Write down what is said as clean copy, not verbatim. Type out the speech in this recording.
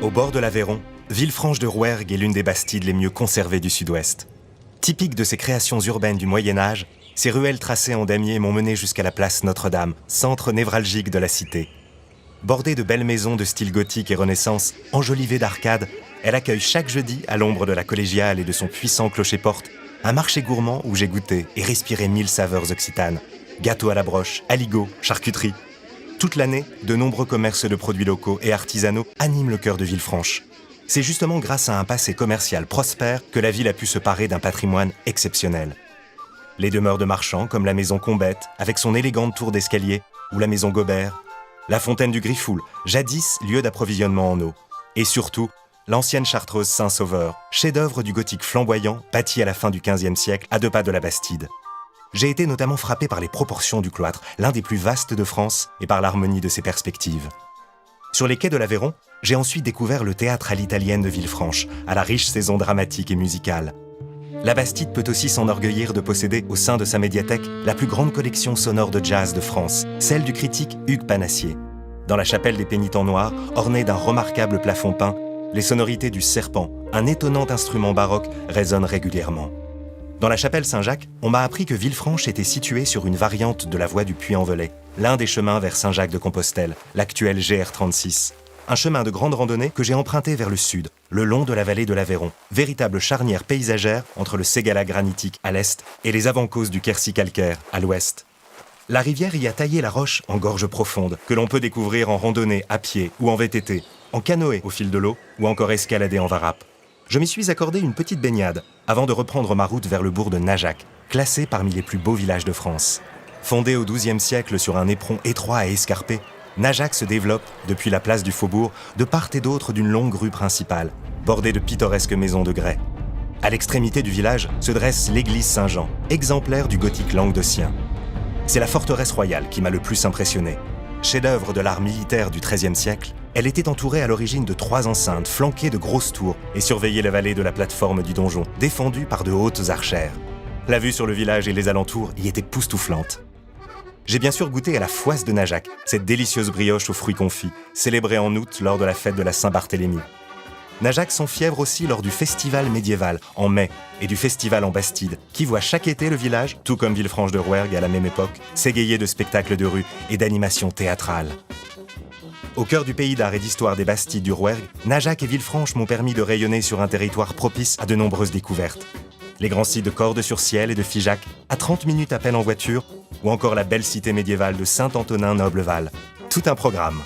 Au bord de l'Aveyron, Villefranche-de-Rouergue est l'une des bastides les mieux conservées du sud-ouest. Typique de ces créations urbaines du Moyen-Âge, ces ruelles tracées en damier m'ont mené jusqu'à la place Notre-Dame, centre névralgique de la cité. Bordée de belles maisons de style gothique et Renaissance, enjolivée d'arcades, elle accueille chaque jeudi, à l'ombre de la collégiale et de son puissant clocher-porte, un marché gourmand où j'ai goûté et respiré 1000 saveurs occitanes. Gâteaux à la broche, aligots, charcuterie. Toute l'année, de nombreux commerces de produits locaux et artisanaux animent le cœur de Villefranche. C'est justement grâce à un passé commercial prospère que la ville a pu se parer d'un patrimoine exceptionnel. Les demeures de marchands comme la maison Combette, avec son élégante tour d'escalier, ou la maison Gobert, la fontaine du Griffoul, jadis lieu d'approvisionnement en eau. Et surtout, l'ancienne chartreuse Saint-Sauveur, chef-d'œuvre du gothique flamboyant, bâti à la fin du XVe siècle, à 2 pas de la Bastide. J'ai été notamment frappé par les proportions du cloître, l'un des plus vastes de France, et par l'harmonie de ses perspectives. Sur les quais de l'Aveyron, j'ai ensuite découvert le théâtre à l'italienne de Villefranche, à la riche saison dramatique et musicale. La Bastide peut aussi s'enorgueillir de posséder, au sein de sa médiathèque, la plus grande collection sonore de jazz de France, celle du critique Hugues Panassier. Dans la chapelle des Pénitents Noirs, ornée d'un remarquable plafond peint, les sonorités du serpent, un étonnant instrument baroque, résonnent régulièrement. Dans la chapelle Saint-Jacques, on m'a appris que Villefranche était située sur une variante de la voie du Puy-en-Velay, l'un des chemins vers Saint-Jacques-de-Compostelle, l'actuel GR36. Un chemin de grande randonnée que j'ai emprunté vers le sud, le long de la vallée de l'Aveyron, véritable charnière paysagère entre le Ségala granitique à l'est et les avant-causes du Quercy calcaire à l'ouest. La rivière y a taillé la roche en gorge profonde, que l'on peut découvrir en randonnée à pied ou en VTT, en canoë au fil de l'eau ou encore escalader en varap. Je m'y suis accordé une petite baignade avant de reprendre ma route vers le bourg de Najac, classé parmi les plus beaux villages de France. Fondé au XIIe siècle sur un éperon étroit et escarpé, Najac se développe, depuis la place du Faubourg, de part et d'autre d'une longue rue principale, bordée de pittoresques maisons de grès. À l'extrémité du village se dresse l'église Saint-Jean, exemplaire du gothique languedocien. C'est la forteresse royale qui m'a le plus impressionné. Chef-d'œuvre de l'art militaire du XIIIe siècle, elle était entourée à l'origine de 3 enceintes flanquées de grosses tours et surveillait la vallée de la plateforme du donjon, défendue par de hautes archères. La vue sur le village et les alentours y était époustouflante. J'ai bien sûr goûté à la foisse de Najac, cette délicieuse brioche aux fruits confits, célébrée en août lors de la fête de la Saint-Barthélemy. Najac s'enfièvre aussi lors du festival médiéval, en mai, et du festival en Bastide, qui voit chaque été le village, tout comme Villefranche-de-Rouergue à la même époque, s'égayer de spectacles de rue et d'animations théâtrales. Au cœur du pays d'art et d'histoire des Bastides du Rouergue, Najac et Villefranche m'ont permis de rayonner sur un territoire propice à de nombreuses découvertes. Les grands sites de Cordes-sur-Ciel et de Figeac, à 30 minutes à peine en voiture, ou encore la belle cité médiévale de Saint-Antonin-Noble-Val. Tout un programme.